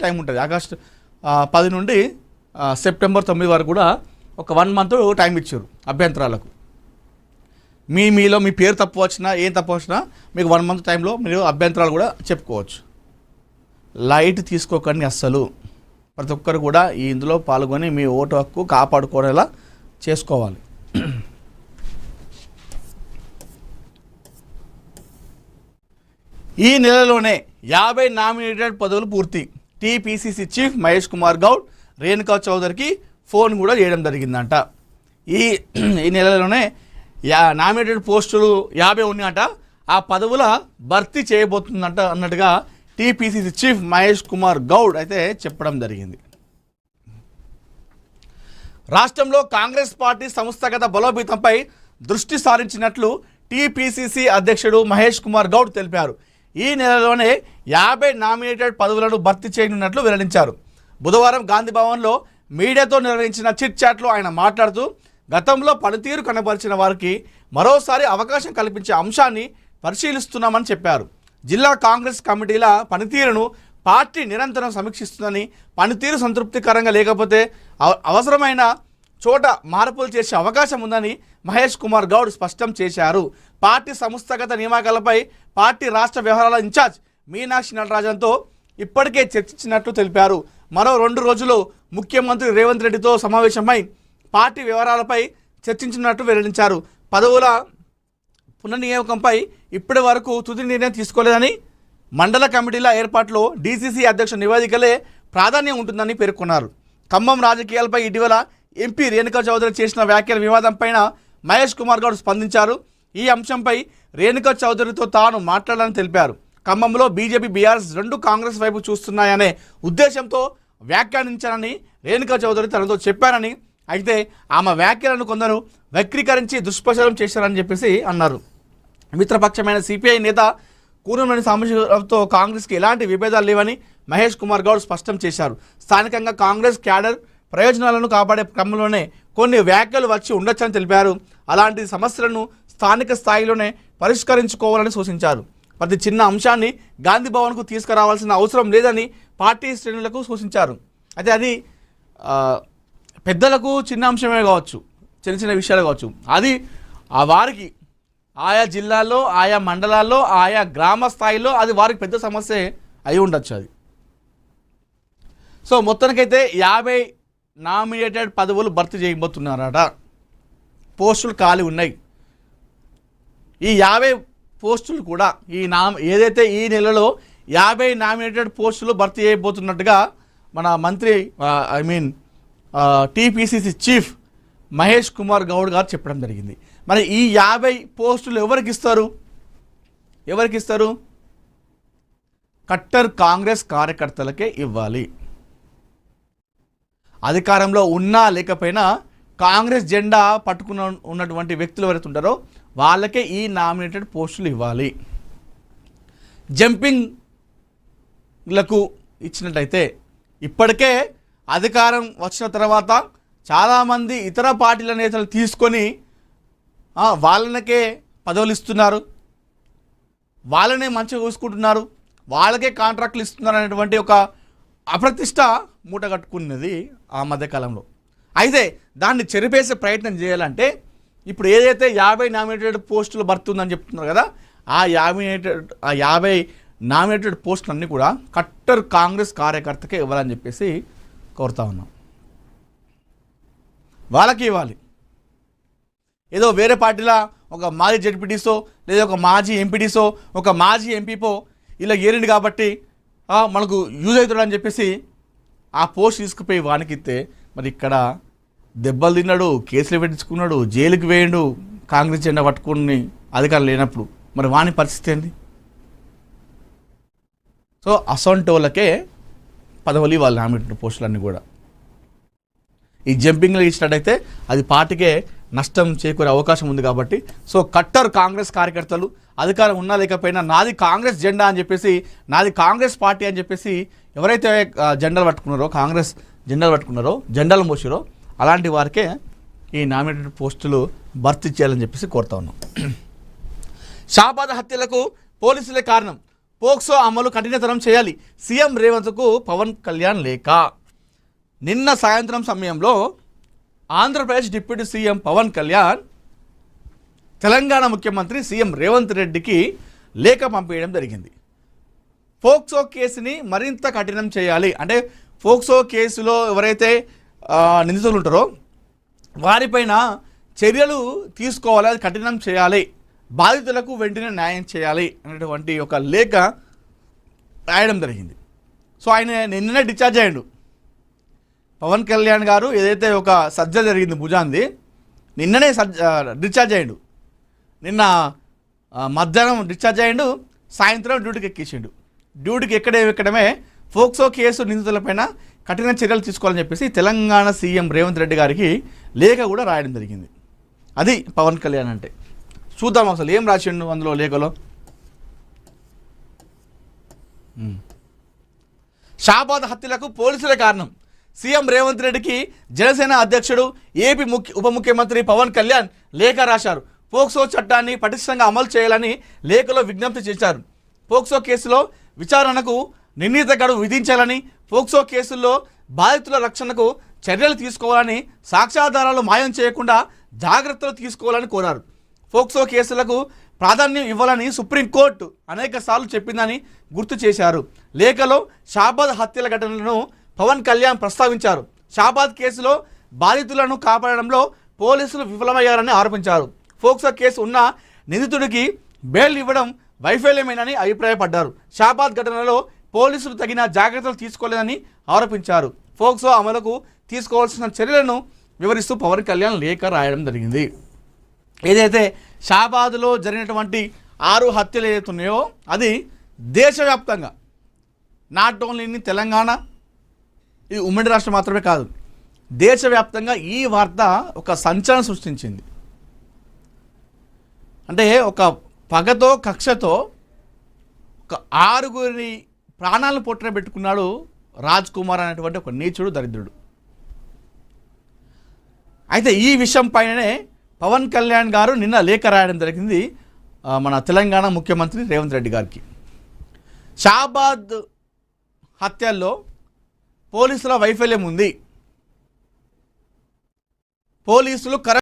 Time ఉంటుంది. August 10 నుండి September 9 వరకు కూడా ఒక 1 మంత్ టైం ఇచ్చారు అభ్యంతరాలకు. మీలో మీ పేరు తప్పు వచ్చినా ఏం తప్పు వచ్చినా మీకు 1 మంత్ టైంలో మీరు అభ్యంతరాలు కూడా చెప్పుకోవచ్చు. లైట్ తీసుకోకండి అస్సలు. ప్రతి ఒక్కరు కూడా ఇందులో పాల్గొని మీ ఓటు హక్కు కాపాడుకోనేలా చేసుకోవాలి. ఈ నెలలోనే 50 నామినేటెడ్ పదవులు పూర్తి. టీపీసీసీ చీఫ్ మహేష్ కుమార్ గౌడ్ రేణుకా చౌదరికి ఫోన్ కూడా చేయడం జరిగిందంట. ఈ నెలలోనే నామినేటెడ్ పోస్టులు 50 ఉన్నాయట. ఆ పదవుల భర్తీ చేయబోతుందంట అన్నట్టుగా టీపీసీసీ చీఫ్ మహేష్ కుమార్ గౌడ్ అయితే చెప్పడం జరిగింది. రాష్ట్రంలో కాంగ్రెస్ పార్టీ సంస్థాగత బలోపేతంపై దృష్టి సారించినట్లు టీపీసీసీ అధ్యక్షుడు మహేష్ కుమార్ గౌడ్ తెలిపారు. ఈ నెలలోనే 50 నామినేటెడ్ పదవులను భర్తీ చేయనున్నట్లు వెల్లడించారు. బుధవారం గాంధీభవన్లో మీడియాతో నిర్వహించిన చిట్ చాట్లో ఆయన మాట్లాడుతూ గతంలో పనితీరు కనబరిచిన వారికి మరోసారి అవకాశం కల్పించే అంశాన్ని పరిశీలిస్తున్నామని చెప్పారు. జిల్లా కాంగ్రెస్ కమిటీల పనితీరును పార్టీ నిరంతరం సమీక్షిస్తుందని, పనితీరు సంతృప్తికరంగా లేకపోతే అవసరమైన చోట మార్పులు చేసే అవకాశం ఉందని మహేష్ కుమార్ గౌడ్ స్పష్టం చేశారు. పార్టీ సంస్థాగత నియామకాలపై పార్టీ రాష్ట్ర వ్యవహారాల ఇన్ఛార్జ్ మీనాక్షి నటరాజన్తో ఇప్పటికే చర్చించినట్లు తెలిపారు. మరో 2 రోజులు ముఖ్యమంత్రి రేవంత్ రెడ్డితో సమావేశమై పార్టీ వ్యవహారాలపై చర్చించినట్లు వెల్లడించారు. పదవుల పునర్నియామకంపై ఇప్పటి వరకు తుది నిర్ణయం తీసుకోలేదని, మండల కమిటీల ఏర్పాటులో డీసీసీ అధ్యక్ష నివేదికలే ప్రాధాన్యం ఉంటుందని పేర్కొన్నారు. ఖమ్మం రాజకీయాలపై ఇటీవల ఎంపీ రేణుకా చౌదరి చేసిన వ్యాఖ్యల వివాదంపైన మహేష్ కుమార్ గౌడ్ స్పందించారు. ఈ అంశంపై రేణుకా చౌదరితో తాను మాట్లాడాలని తెలిపారు. ఖమ్మంలో బీజేపీ బీఆర్ఎస్ 2 కాంగ్రెస్ వైపు చూస్తున్నాయనే ఉద్దేశంతో వ్యాఖ్యానించానని రేణుకా చౌదరి తనతో చెప్పారని, అయితే ఆమె వ్యాఖ్యలను కొందరు వక్రీకరించి దుష్ప్రచారం చేశారని చెప్పేసి అన్నారు. మిత్రపక్షమైన సిపిఐ నేత కూనంనేని సాంబశివరావుతో కాంగ్రెస్కి ఎలాంటి విభేదాలు లేవని మహేష్ కుమార్ గౌడ్ స్పష్టం చేశారు. స్థానికంగా కాంగ్రెస్ క్యాడర్ ప్రయోజనాలను కాపాడే క్రమంలోనే కొన్ని వ్యాఖ్యలు వచ్చి ఉండొచ్చని తెలిపారు. అలాంటి సమస్యలను స్థానిక స్థాయిలోనే పరిష్కరించుకోవాలని సూచించారు. ప్రతి చిన్న అంశాన్ని గాంధీ భవన్కు తీసుకురావాల్సిన అవసరం లేదని పార్టీ శ్రేణులకు సూచించారు. అయితే అది పెద్దలకు చిన్న అంశమే కావచ్చు, చిన్న చిన్న విషయాలు కావచ్చు, అది వారికి ఆయా జిల్లాల్లో, ఆయా మండలాల్లో, ఆయా గ్రామ స్థాయిలో అది వారికి పెద్ద సమస్య అయి ఉండొచ్చు అది. సో మొత్తానికైతే 50 నామినేటెడ్ పదవులు భర్తీ చేయబోతున్నారట. పోస్టులు ఖాళీ ఉన్నాయి. ఈ 50 పోస్టులు కూడా ఏదైతే ఈ నెలలో 50 నామినేటెడ్ పోస్టులు భర్తీ చేయబోతున్నట్టుగా మన మంత్రి టీపీసీసీ చీఫ్ మహేష్ కుమార్ గౌడ్ గారు చెప్పడం జరిగింది. మరి ఈ 50 పోస్టులు ఎవరికి ఇస్తారు? కట్టర్ కాంగ్రెస్ కార్యకర్తలకే ఇవ్వాలి. అధికారంలో ఉన్నా లేకపోయినా కాంగ్రెస్ జెండా పట్టుకున్న ఉన్నటువంటి వ్యక్తులు ఎవరైతే ఉంటారో వాళ్ళకే ఈ నామినేటెడ్ పోస్టులు ఇవ్వాలి. జంపింగ్లకు ఇచ్చినట్టయితే ఇప్పటికే అధికారం వచ్చిన తర్వాత చాలామంది ఇతర పార్టీల నేతలు తీసుకొని వాళ్ళకే పదవులు ఇస్తున్నారు, వాళ్ళనే మంచిగా చూసుకుంటున్నారు, వాళ్ళకే కాంట్రాక్టులు ఇస్తున్నారు అనేటువంటి ఒక అప్రతిష్ట మూట కట్టుకున్నది ఆ మధ్యకాలంలో. అయితే దాన్ని చెరిపేసే ప్రయత్నం చేయాలంటే ఇప్పుడు ఏదైతే 50 నామినేటెడ్ పోస్టులు భర్తీ ఉందని చెప్తున్నారు కదా, ఆ 50 నామినేటెడ్ పోస్టులన్నీ కూడా కట్టర్ కాంగ్రెస్ కార్యకర్తకే ఇవ్వాలని చెప్పేసి కోరుతా ఉన్నాం. వాళ్ళకి ఇవ్వాలి. ఏదో వేరే పార్టీలో ఒక మాజీ జడ్పీటీసో లేదా ఒక మాజీ ఎంపీటీసో ఒక మాజీ ఎంపీపో ఇలా ఏరిండు కాబట్టి మనకు యూజ్ అవుతాడని చెప్పేసి ఆ పోస్ట్ తీసుకుపోయి వానికి ఇస్తే, మరి ఇక్కడ దెబ్బలు తిన్నాడు, కేసులు పెట్టించుకున్నాడు, జైలుకి వేయండు కాంగ్రెస్ జెండా పట్టుకుని అధికారం లేనప్పుడు, మరి వాని పరిస్థితి ఏంది? సో అసొంటోళ్ళకే పదవులు ఇవ్వాలి నామినేటెడ్ పోస్టులన్నీ కూడా. ఈ జంపింగ్లో ఇచ్చినట్టయితే అది పార్టీకే నష్టం చేకూరే అవకాశం ఉంది కాబట్టి, సో కట్టర్ కాంగ్రెస్ కార్యకర్తలు అధికారం ఉన్నా లేకపోయినా నాది కాంగ్రెస్ జెండా అని చెప్పేసి, నాది కాంగ్రెస్ పార్టీ అని చెప్పేసి ఎవరైతే జెండాలు పట్టుకున్నారో, కాంగ్రెస్ జెండాలు పట్టుకున్నారో, జెండాలు మోసారో అలాంటి వారికే ఈ నామినేటెడ్ పోస్టులు భర్తీ చేయాలని చెప్పేసి కోరుతా ఉన్నాం. షాబాద్ హత్యలకు పోలీసులే కారణం. పోక్సో అమలు కఠినతరం చేయాలి, సీఎం రేవంత్కు పవన్ కళ్యాణ్ లేఖ. నిన్న సాయంత్రం సమయంలో ఆంధ్రప్రదేశ్ డిప్యూటీ సీఎం పవన్ కళ్యాణ్ తెలంగాణ ముఖ్యమంత్రి సీఎం రేవంత్ రెడ్డికి లేఖ పంపించడం జరిగింది. పోక్సో కేసుని మరింత కఠినం చేయాలి, అంటే పోక్సో కేసులో ఎవరైతే నిందితులు ఉంటారో వారిపైన చర్యలు తీసుకోవాలి, అది కఠినం చేయాలి, బాధితులకు వెంటనే న్యాయం చేయాలి అనేటువంటి ఒక లేఖ రాయడం జరిగింది. సో ఆయన నిన్ననే డిశ్చార్జ్ అయ్యాడు. పవన్ కళ్యాణ్ గారు ఏదైతే ఒక సర్జరీ జరిగింది భుజాంది, నిన్ననే డిశ్చార్జ్ అయ్యాడు. నిన్న మధ్యాహ్నం డిశ్చార్జ్ అయ్యాడు, సాయంత్రం డ్యూటీకి ఎక్కించాడు. డ్యూటీకి ఎక్కడమే పోక్సో కేసు నిందితులపైన కఠిన చర్యలు తీసుకోవాలని చెప్పేసి తెలంగాణ సీఎం రేవంత్ రెడ్డి గారికి లేఖ కూడా రాయడం జరిగింది. అది పవన్ కళ్యాణ్ అంటే. చూద్దాం అసలు ఏం రాసిండు అందులో లేఖలో. షాబాద్ హత్యలకు పోలీసులే కారణం, సీఎం రేవంత్ రెడ్డికి జనసేన అధ్యక్షుడు ఏపీ ఉప ముఖ్యమంత్రి పవన్ కళ్యాణ్ లేఖ రాశారు. పోక్సో చట్టాన్ని పటిష్టంగా అమలు చేయాలని లేఖలో విజ్ఞప్తి చేశారు. పోక్సో కేసులో విచారణకు నిర్ణీత గడువు విధించాలని, పోక్సో కేసుల్లో బాధితుల రక్షణకు చర్యలు తీసుకోవాలని, సాక్ష్యాధారాలు మాయం చేయకుండా జాగ్రత్తలు తీసుకోవాలని కోరారు. పోక్సో కేసులకు ప్రాధాన్యం ఇవ్వాలని సుప్రీంకోర్టు అనేక సార్లు చెప్పిందని గుర్తు చేశారు. లేఖలో షాబాద్ హత్యల ఘటనలను పవన్ కళ్యాణ్ ప్రస్తావించారు. షాబాద్ కేసులో బాధితులను కాపాడడంలో పోలీసులు విఫలమయ్యారని ఆరోపించారు. పోక్సో కేసు ఉన్న నిందితుడికి బెయిల్ ఇవ్వడం వైఫల్యమేనని అభిప్రాయపడ్డారు. షాబాద్ ఘటనలో పోలీసులు తగిన జాగ్రత్తలు తీసుకోలేదని ఆరోపించారు. పోక్సో అమలుకు తీసుకోవాల్సిన చర్యలను వివరిస్తూ పవన్ కళ్యాణ్ లేఖ రాయడం జరిగింది. ఏదైతే షాబాద్లో జరిగినటువంటి 6 హత్యలు ఏదైతే ఉన్నాయో అది దేశవ్యాప్తంగా, నాట్ ఓన్లీ ఇన్ తెలంగాణ, ఇది ఉమ్మడి రాష్ట్రం మాత్రమే కాదు, దేశవ్యాప్తంగా ఈ వార్త ఒక సంచలనం సృష్టించింది. అంటే ఒక పగతో కక్షతో ఒక 6గురి ప్రాణాలను పొట్టన పెట్టుకున్నాడు రాజ్ కుమార్ అనేటువంటి ఒక నీచుడు, దరిద్రుడు. అయితే ఈ విషయం పైననే పవన్ కళ్యాణ్ గారు నిన్న లేఖ రాయడం జరిగింది మన తెలంగాణ ముఖ్యమంత్రి రేవంత్ రెడ్డి గారికి. షాబాద్ హత్యల్లో పోలీసుల వైఫల్యం ఉంది, పోలీసులు